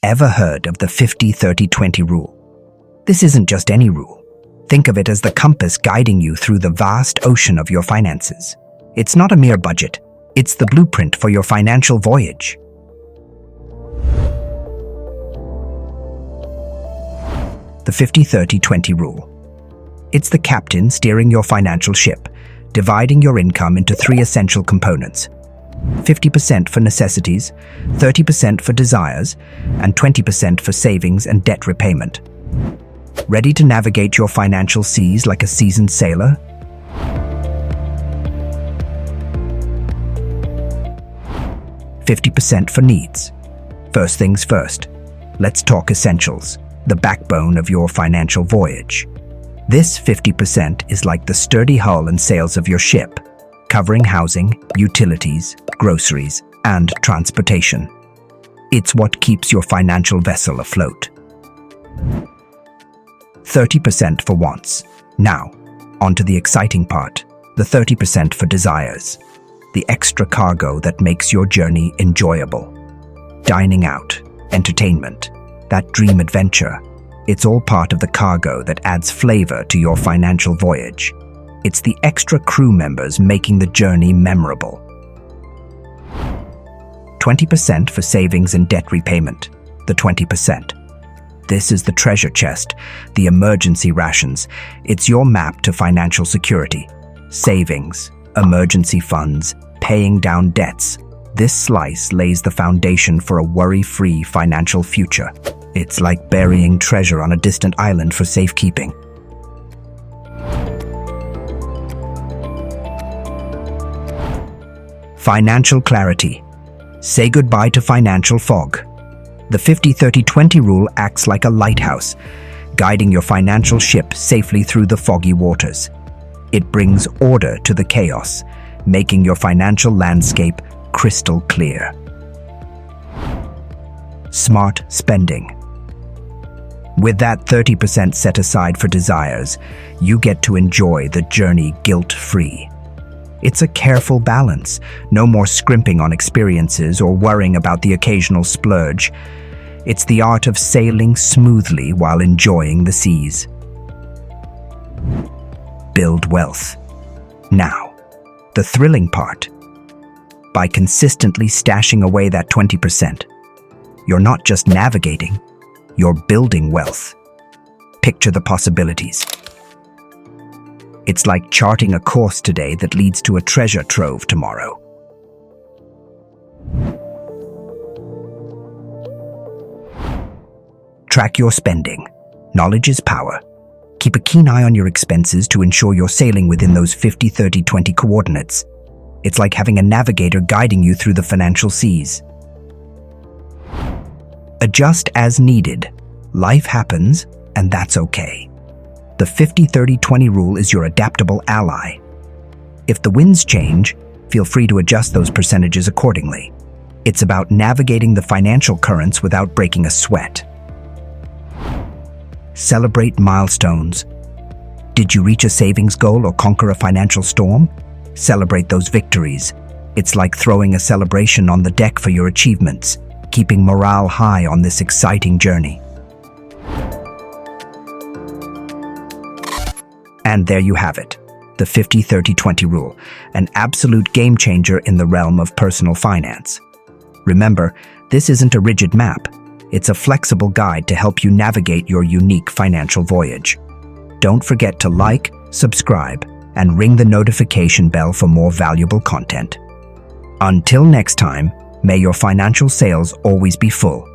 Ever heard of the 50-30-20 rule? This isn't just any rule. Think of it as the compass guiding you through the vast ocean of your finances. It's not a mere budget. It's the blueprint for your financial voyage. The 50-30-20 rule. It's the captain steering your financial ship, dividing your income into three essential components: 50% for necessities, 30% for desires, and 20% for savings and debt repayment. Ready to navigate your financial seas like a seasoned sailor? "50% for needs." First things first, let's talk essentials, the backbone of your financial voyage. This 50% is like the sturdy hull and sails of your ship, covering housing, utilities, groceries, and transportation. It's what keeps your financial vessel afloat. 30% for wants. Now, onto the exciting part, the 30% for desires. The extra cargo that makes your journey enjoyable. Dining out, entertainment, that dream adventure. It's all part of the cargo that adds flavor to your financial voyage. It's the extra crew members making the journey memorable. 20% for savings and debt repayment. The 20%. This is the treasure chest, the emergency rations. It's your map to financial security. Savings, emergency funds, paying down debts. This slice lays the foundation for a worry-free financial future. It's like burying treasure on a distant island for safekeeping. Financial clarity. Say goodbye to financial fog. The 50-30-20 rule acts like a lighthouse, guiding your financial ship safely through the foggy waters. It brings order to the chaos, making your financial landscape crystal clear. Smart spending. With that 30% set aside for desires, you get to enjoy the journey guilt-free. It's a careful balance. No more scrimping on experiences or worrying about the occasional splurge. It's the art of sailing smoothly while enjoying the seas. Build wealth. Now, the thrilling part. By consistently stashing away that 20%, you're not just navigating, you're building wealth. Picture the possibilities. It's like charting a course today that leads to a treasure trove tomorrow. Track your spending. Knowledge is power. Keep a keen eye on your expenses to ensure you're sailing within those 50-30-20 coordinates. It's like having a navigator guiding you through the financial seas. Adjust as needed. Life happens, and that's okay. The 50-30-20 rule is your adaptable ally. If the winds change, feel free to adjust those percentages accordingly. It's about navigating the financial currents without breaking a sweat. Celebrate milestones. Did you reach a savings goal or conquer a financial storm? Celebrate those victories. It's like throwing a celebration on the deck for your achievements, keeping morale high on this exciting journey. And there you have it, the 50-30-20 rule, an absolute game changer in the realm of personal finance. Remember, this isn't a rigid map. It's a flexible guide to help you navigate your unique financial voyage. Don't forget to like, subscribe, and ring the notification bell for more valuable content. Until next time, may your financial sails always be full.